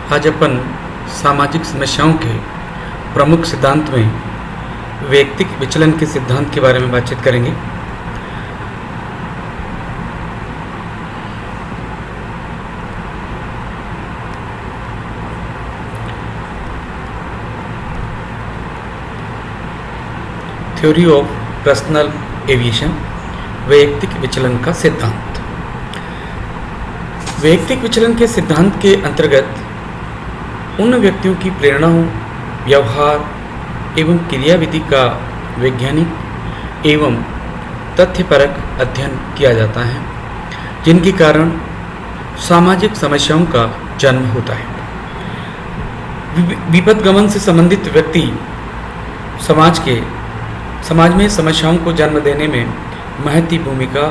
आज अपन सामाजिक समस्याओं के प्रमुख सिद्धांत में वैयक्तिक विचलन के सिद्धांत के बारे में बातचीत करेंगे। थ्योरी ऑफ पर्सनल एविएशन, वैयक्तिक विचलन का सिद्धांत। वैयक्तिक विचलन के सिद्धांत के अंतर्गत उन व्यक्तियों की प्रेरणाओं, व्यवहार एवं क्रियाविधि का वैज्ञानिक एवं तथ्यपरक अध्ययन किया जाता है, जिनके कारण सामाजिक समस्याओं का जन्म होता है। विपथगमन से संबंधित व्यक्ति समाज में समस्याओं को जन्म देने में महती भूमिका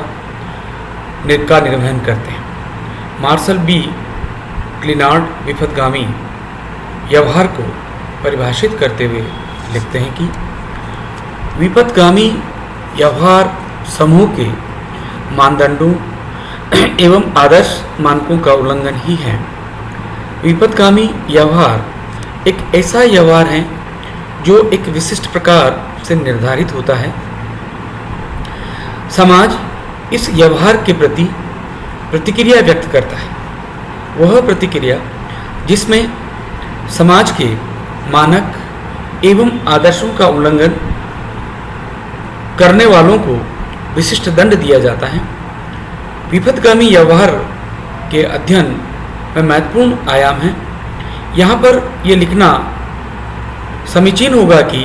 का निर्वहन करते हैं। मार्शल बी क्लिनार्ड विपथगामी व्यवहार को परिभाषित करते हुए लिखते हैं कि विपथगामी व्यवहार समूह के मानदंडों एवं आदर्श मानकों का उल्लंघन ही है। विपथगामी व्यवहार एक ऐसा व्यवहार है जो एक विशिष्ट प्रकार से निर्धारित होता है। समाज इस व्यवहार के प्रति प्रतिक्रिया व्यक्त करता है। वह प्रतिक्रिया जिसमें समाज के मानक एवं आदर्शों का उल्लंघन करने वालों को विशिष्ट दंड दिया जाता है। विपथगामी व्यवहार के अध्ययन में महत्वपूर्ण आयाम है। यहाँ पर यह लिखना समीचीन होगा कि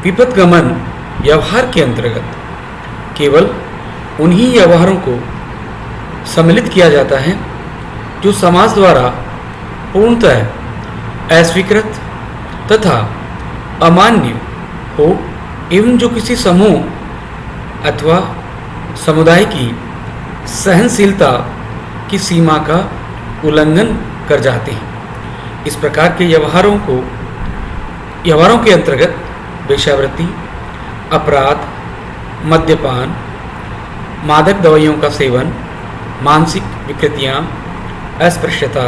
विपथगमन व्यवहार के अंतर्गत केवल उन्हीं व्यवहारों को सम्मिलित किया जाता है जो समाज द्वारा पूर्णतः अस्वीकृत तथा अमान्य हो एवं जो किसी समूह अथवा समुदाय की सहनशीलता की सीमा का उल्लंघन कर जाते हैं। इस प्रकार के व्यवहारों के अंतर्गत वेश्यावृत्ति, अपराध, मद्यपान, मादक दवाइयों का सेवन, मानसिक विकृतियाँ, अस्पृश्यता,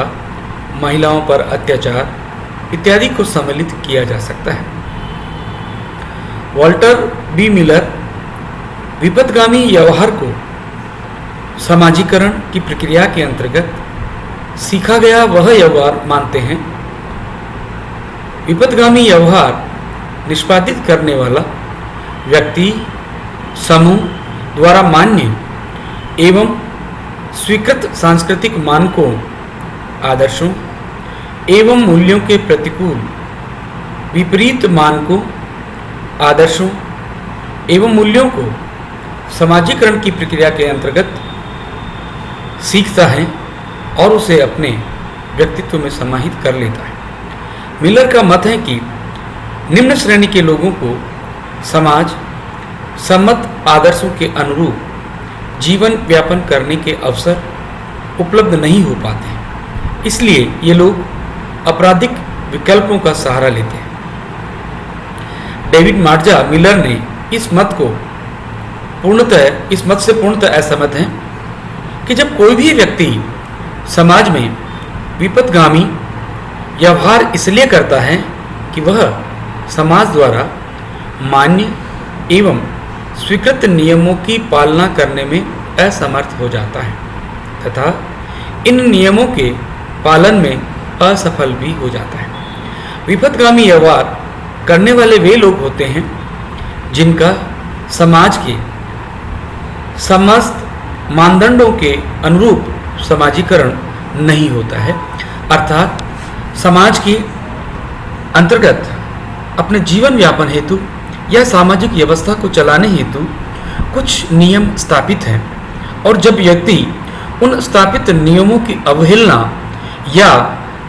महिलाओं पर अत्याचार इत्यादि को सम्मिलित किया जा सकता है। वॉल्टर बी मिलर विपथगामी व्यवहार को समाजीकरण की प्रक्रिया के अंतर्गत सीखा गया वह व्यवहार मानते हैं। विपथगामी व्यवहार निष्पादित करने वाला व्यक्ति समूह द्वारा मान्य एवं स्वीकृत सांस्कृतिक मानकों, आदर्शों एवं मूल्यों के प्रतिकूल विपरीत मानकों, आदर्शों एवं मूल्यों को समाजीकरण की प्रक्रिया के अंतर्गत सीखता है और उसे अपने व्यक्तित्व में समाहित कर लेता है। मिलर का मत है कि निम्न श्रेणी के लोगों को समाज सम्मत आदर्शों के अनुरूप जीवन व्यापन करने के अवसर उपलब्ध नहीं हो पाते हैं, इसलिए ये लोग आपराधिक विकल्पों का सहारा लेते हैं। डेविड मार्जा मिलर ने इस मत से पूर्णतः असहमत हैं कि जब कोई भी व्यक्ति समाज में विपथगामी व्यवहार इसलिए करता है कि वह समाज द्वारा मान्य एवं स्वीकृत नियमों की पालना करने में असमर्थ हो जाता है तथा इन नियमों के पालन में असफल भी हो जाता है। विपथगामी व्यवहार करने वाले वे लोग होते हैं जिनका समाज के समस्त मानदंडों के अनुरूप समाजीकरण नहीं होता है, अर्थात समाज के अंतर्गत अपने जीवन व्यापन हेतु या सामाजिक व्यवस्था को चलाने हेतु कुछ नियम स्थापित हैं और जब व्यक्ति उन स्थापित नियमों की अवहेलना या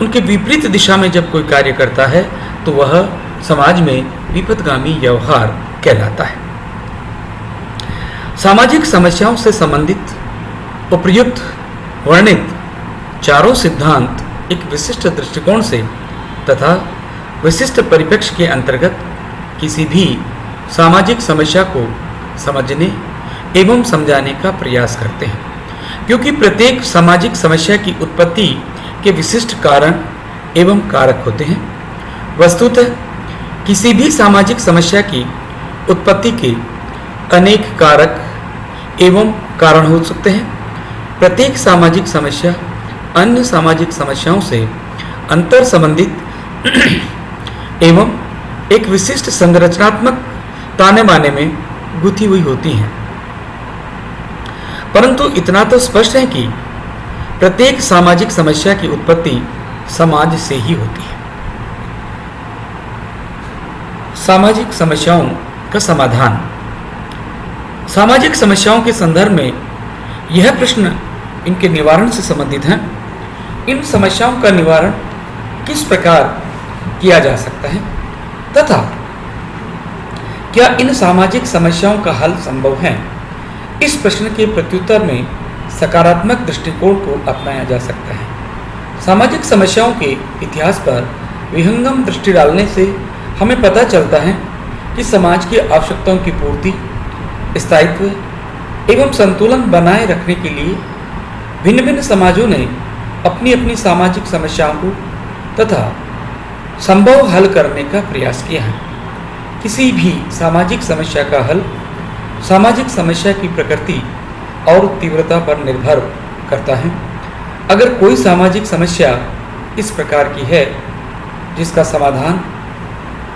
उनके विपरीत दिशा में जब कोई कार्य करता है तो वह समाज में विपथगामी व्यवहार कहलाता है। सामाजिक समस्याओं से संबंधित उपर्युक्त वर्णित चारों सिद्धांत एक विशिष्ट दृष्टिकोण से तथा विशिष्ट परिप्रेक्ष्य के अंतर्गत किसी भी सामाजिक समस्या को समझने एवं समझाने का प्रयास करते हैं, क्योंकि प्रत्येक सामाजिक समस्या की उत्पत्ति के विशिष्ट कारण एवं कारक होते हैं। वस्तुतः किसी भी सामाजिक समस्या की उत्पत्ति के अनेक कारक एवं कारण हो सकते हैं। प्रत्येक सामाजिक समस्या अन्य सामाजिक समस्याओं से अंतर संबंधित एवं एक विशिष्ट संरचनात्मक ताने बाने में गुथी हुई होती हैं। परंतु इतना तो स्पष्ट है कि प्रत्येक सामाजिक समस्या की उत्पत्ति समाज से ही होती है। सामाजिक समस्याओं का समाधान। सामाजिक समस्याओं के संदर्भ में यह प्रश्न इनके निवारण से संबंधित है। इन समस्याओं का निवारण किस प्रकार किया जा सकता है तथा क्या इन सामाजिक समस्याओं का हल संभव है? इस प्रश्न के प्रत्युत्तर में सकारात्मक दृष्टिकोण को अपनाया जा सकता है। सामाजिक समस्याओं के इतिहास पर विहंगम दृष्टि डालने से हमें पता चलता है कि समाज की आवश्यकताओं की पूर्ति, स्थायित्व एवं संतुलन बनाए रखने के लिए भिन्न भिन्न समाजों ने अपनी अपनी सामाजिक समस्याओं को तथा संभव हल करने का प्रयास किया है। किसी भी सामाजिक समस्या का हल सामाजिक समस्या की प्रकृति और तीव्रता पर निर्भर करता है। अगर कोई सामाजिक समस्या इस प्रकार की है जिसका समाधान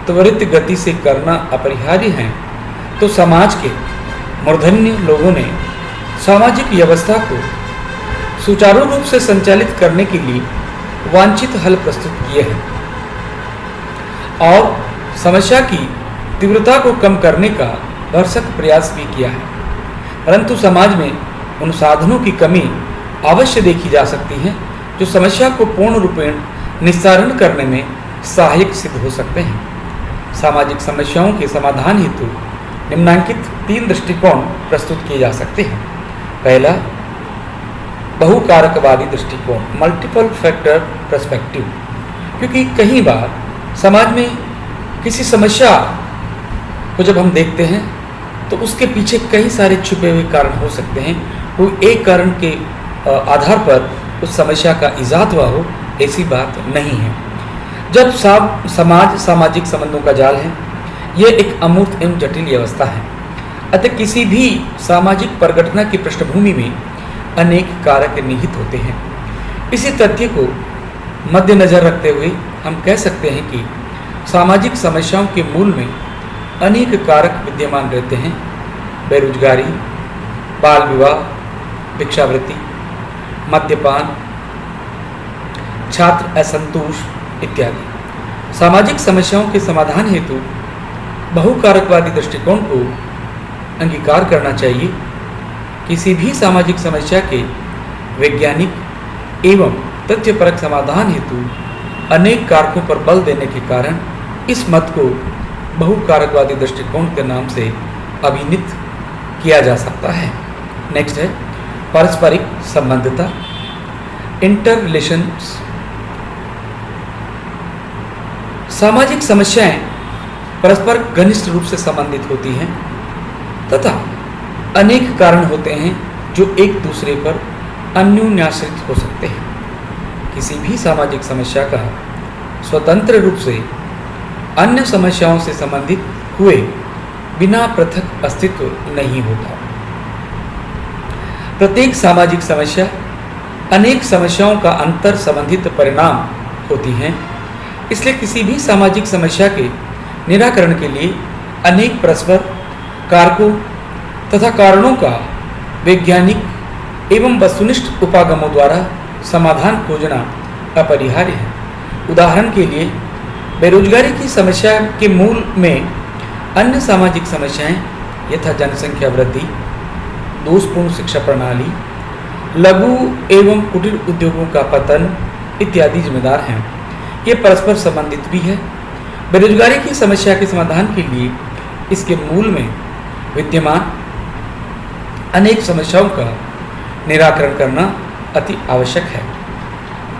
त्वरित गति से करना अपरिहार्य है, तो समाज के मूर्धन्य लोगों ने सामाजिक व्यवस्था को सुचारू रूप से संचालित करने के लिए वांछित हल प्रस्तुत किए हैं और समस्या की तीव्रता को कम करने का भरसक प्रयास भी किया है। परंतु समाज में उन साधनों की कमी अवश्य देखी जा सकती है जो समस्या को पूर्ण रूपेण निस्तारण करने में सहायक सिद्ध हो सकते हैं। सामाजिक समस्याओं के समाधान हेतु निम्नांकित 3 दृष्टिकोण प्रस्तुत किए जा सकते हैं। पहला, बहुकारकवादी दृष्टिकोण, मल्टीपल फैक्टर पर्सपेक्टिव। क्योंकि कई बार समाज में किसी समस्या को जब हम देखते हैं तो उसके पीछे कई सारे छुपे हुए कारण हो सकते हैं। कोई एक कारण के आधार पर उस समस्या का इजाद हुआ हो, ऐसी बात नहीं है। जब समाज सामाजिक संबंधों का जाल है, यह एक अमूर्त एवं जटिल व्यवस्था है। अतः किसी भी सामाजिक परिघटना की पृष्ठभूमि में अनेक कारक निहित होते हैं। इसी तथ्य को मद्देनजर रखते हुए हम कह सकते हैं कि सामाजिक समस्याओं के मूल में अनेक कारक विद्यमान रहते हैं। बेरोजगारी, बाल विवाह, भिक्षावृत्ति, मद्यपान, छात्र असंतोष इत्यादि। सामाजिक समस्याओं के समाधान हेतु बहुकारकवादी दृष्टिकोण को अंगीकार करना चाहिए। किसी भी सामाजिक समस्या के वैज्ञानिक एवं तथ्यपरक समाधान हेतु अनेक कारकों पर बल देने के कारण इस मत को बहुकारकवादी दृष्टिकोण के नाम से अभिहित किया जा सकता है। नेक्स्ट है पारस्परिक संबंधता, इंटर रिलेशंस। सामाजिक समस्याएं परस्पर घनिष्ठ रूप से संबंधित होती हैं तथा अनेक कारण होते हैं जो एक दूसरे पर अन्योन्याश्रित हो सकते हैं। किसी भी सामाजिक समस्या का स्वतंत्र रूप से अन्य समस्याओं से संबंधित हुए बिना पृथक अस्तित्व नहीं होता। प्रत्येक सामाजिक समस्या अनेक समस्याओं का अंतर संबंधित परिणाम होती है। इसलिए किसी भी सामाजिक समस्या के निराकरण के लिए अनेक परस्पर कारकों तथा कारणों का वैज्ञानिक एवं वस्तुनिष्ठ उपागमों द्वारा समाधान खोजना अपरिहार्य है। उदाहरण के लिए बेरोजगारी की समस्या के मूल में अन्य सामाजिक समस्याएं यथा जनसंख्या वृद्धि, दोषपूर्ण शिक्षा प्रणाली, लघु एवं कुटीर उद्योगों का पतन इत्यादि जिम्मेदार हैं। ये परस्पर संबंधित भी है। बेरोजगारी की समस्या के समाधान के लिए इसके मूल में विद्यमान अनेक समस्याओं का निराकरण करना अति आवश्यक है।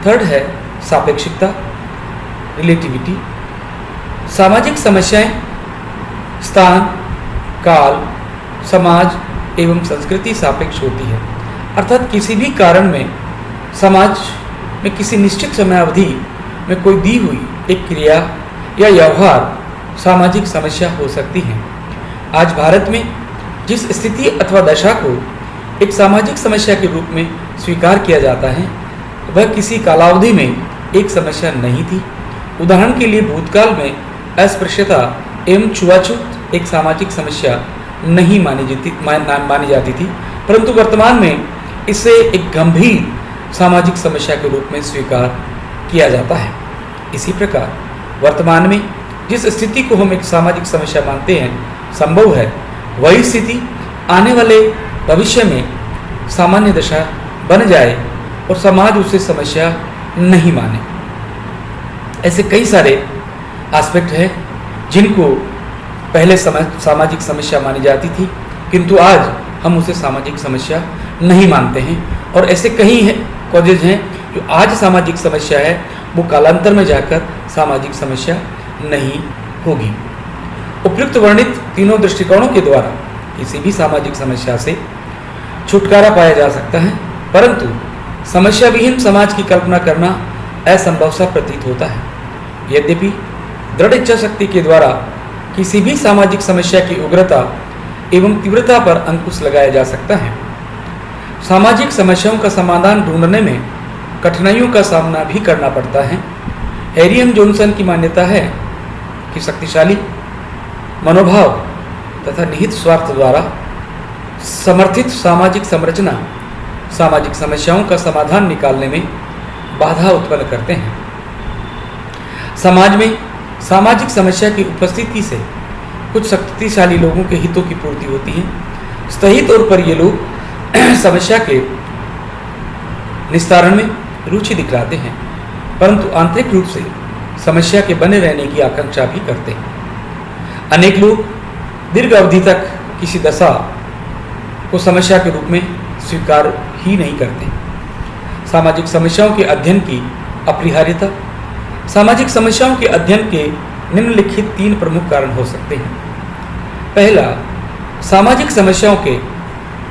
थर्ड है सापेक्षिकता, रिलेटिविटी। सामाजिक समस्याएं स्थान, काल, समाज एवं संस्कृति सापेक्ष होती है। अर्थात किसी भी कारण में समाज में किसी निश्चित समय अवधि में कोई दी हुई एक क्रिया या व्यवहार सामाजिक समस्या हो सकती है। आज भारत में जिस स्थिति अथवा दशा को एक सामाजिक समस्या के रूप में स्वीकार किया जाता है, वह किसी कालावधि में एक समस्या नहीं थी। उदाहरण के लिए भूतकाल में अस्पृश्यता एवं छुआछूत एक सामाजिक समस्या नहीं मानी जाती थी, परंतु वर्तमान में इसे एक गंभीर सामाजिक समस्या के रूप में स्वीकार किया जाता है। इसी प्रकार वर्तमान में जिस स्थिति को हम एक सामाजिक समस्या मानते हैं, संभव है वही स्थिति आने वाले भविष्य में सामान्य दशा बन जाए और समाज उसे समस्या नहीं माने। ऐसे कई सारे एस्पेक्ट हैं जिनको पहले सामाजिक समस्या मानी जाती थी, किंतु आज हम उसे सामाजिक समस्या नहीं मानते हैं। और ऐसे कई कॉजेज हैं जो आज सामाजिक समस्या है, वो कालांतर में जाकर सामाजिक समस्या नहीं होगी। उपयुक्त वर्णित तीनों दृष्टिकोणों के द्वारा किसी भी सामाजिक समस्या से छुटकारा पाया जा सकता है, परंतु समस्या विहीन समाज की कल्पना करना असंभव सा प्रतीत होता है। यद्यपि दृढ़ इच्छा शक्ति के द्वारा किसी भी सामाजिक समस्या की उग्रता एवं तीव्रता पर अंकुश लगाया जा सकता है। सामाजिक समस्याओं का समाधान ढूंढने में कठिनाइयों का सामना भी करना पड़ता है। हैरी एम जॉनसन की मान्यता है कि शक्तिशाली मनोभाव तथा निहित स्वार्थ द्वारा समर्थित सामाजिक संरचना सामाजिक समस्याओं का समाधान निकालने में बाधा उत्पन्न करते हैं। समाज में सामाजिक समस्या की उपस्थिति से कुछ शक्तिशाली लोगों के हितों की पूर्ति होती है। सही तौर पर ये लोग समस्या के निस्तारण में रुचि दिखलाते हैं, परंतु आंतरिक रूप से समस्या के बने रहने की आकांक्षा भी करते हैं। अनेक लोग दीर्घ अवधि तक किसी दशा को समस्या के रूप में स्वीकार ही नहीं करते। सामाजिक समस्याओं के अध्ययन की अपरिहार्यता। सामाजिक समस्याओं के अध्ययन के निम्नलिखित 3 प्रमुख कारण हो सकते हैं। पहला, सामाजिक समस्याओं के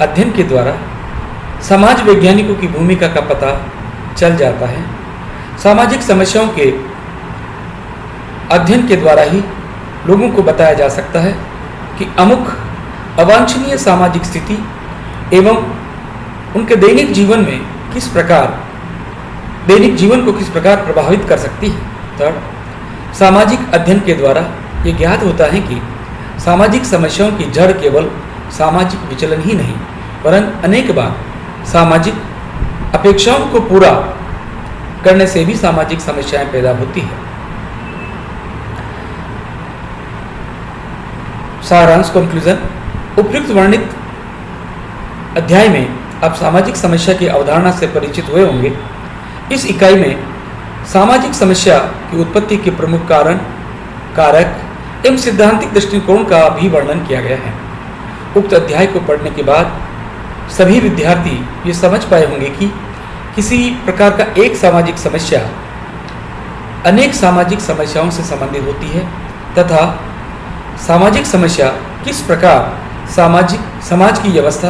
अध्ययन के द्वारा समाज वैज्ञानिकों की भूमिका का पता चल जाता है। सामाजिक समस्याओं के अध्ययन के द्वारा ही लोगों को बताया जा सकता है कि अमुक अवांछनीय सामाजिक स्थिति एवं उनके दैनिक जीवन को किस प्रकार प्रभावित कर सकती है। थर्ड, सामाजिक अध्ययन के द्वारा ये ज्ञात होता है कि सामाजिक समस्याओं की जड़ केवल सामाजिक विचलन ही नहीं, वरन अनेक बार सामाजिक अपेक्षाओं को पूरा करने से भी सामाजिक समस्याएं पैदा होती है। सारांश कंक्लूजन। उपयुक्त वर्णित अध्याय में आप सामाजिक समस्या की अवधारणा से परिचित हुए होंगे। इस इकाई में सामाजिक समस्या की उत्पत्ति के प्रमुख कारण, कारक एवं सिद्धांतिक दृष्टिकोण का भी वर्णन किया गया है। उक्त अध्याय को पढ़ने के बाद सभी विद्यार्थी ये समझ पाए होंगे कि किसी प्रकार का एक सामाजिक समस्या अनेक सामाजिक समस्याओं से संबंधित होती है तथा सामाजिक समस्या किस प्रकार समाज की व्यवस्था,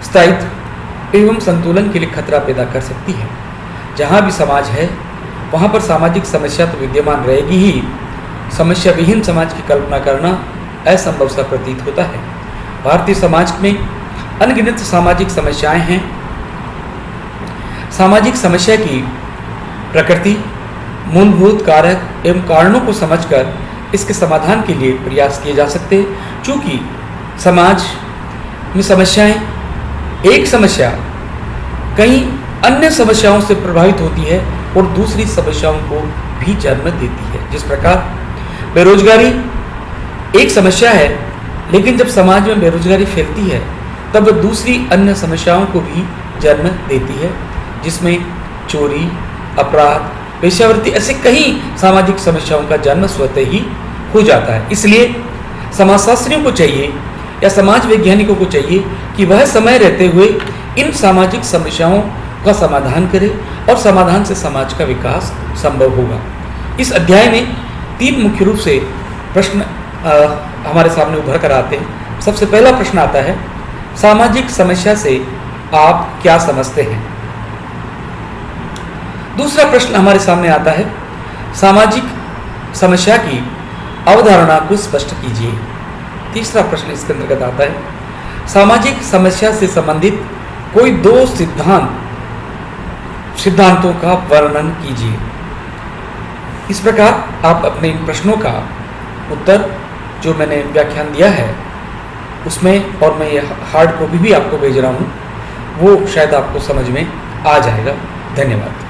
स्थायित्व एवं संतुलन के लिए खतरा पैदा कर सकती है। जहाँ भी समाज है वहाँ पर सामाजिक समस्या तो विद्यमान रहेगी ही। समस्या विहीन समाज की कल्पना करना असंभव सा प्रतीत होता है। भारतीय समाज में अनगिनत सामाजिक समस्याएं हैं। सामाजिक समस्या की प्रकृति, मूलभूत कारक एवं कारणों को समझकर इसके समाधान के लिए प्रयास किए जा सकते हैं। चूँकि समाज में समस्याएं, एक समस्या कई अन्य समस्याओं से प्रभावित होती है और दूसरी समस्याओं को भी जन्म देती है। जिस प्रकार बेरोजगारी एक समस्या है, लेकिन जब समाज में बेरोजगारी फैलती है तब दूसरी अन्य समस्याओं को भी जन्म देती है, जिसमें चोरी, अपराध, वेश्यावृत्ति, ऐसे कई सामाजिक समस्याओं का जन्म स्वतः ही हो जाता है। इसलिए समाजशास्त्रियों को चाहिए या समाज वैज्ञानिकों को चाहिए कि वह समय रहते हुए इन सामाजिक समस्याओं का समाधान करे और समाधान से समाज का विकास संभव होगा। इस अध्याय में 3 मुख्य रूप से प्रश्न हमारे सामने उभर कर आते हैं। सबसे पहला प्रश्न आता है, सामाजिक समस्या से आप क्या समझते हैं। दूसरा प्रश्न हमारे सामने आता है, सामाजिक समस्या की अवधारणा को स्पष्ट कीजिए। तीसरा प्रश्न इसके अंतर्गत आता है, सामाजिक समस्या से संबंधित कोई दो सिद्धांतों का वर्णन कीजिए। इस प्रकार आप अपने इन प्रश्नों का उत्तर जो मैंने व्याख्यान दिया है उसमें, और मैं ये हार्ड कॉपी भी आपको भेज रहा हूँ, वो शायद आपको समझ में आ जाएगा। धन्यवाद।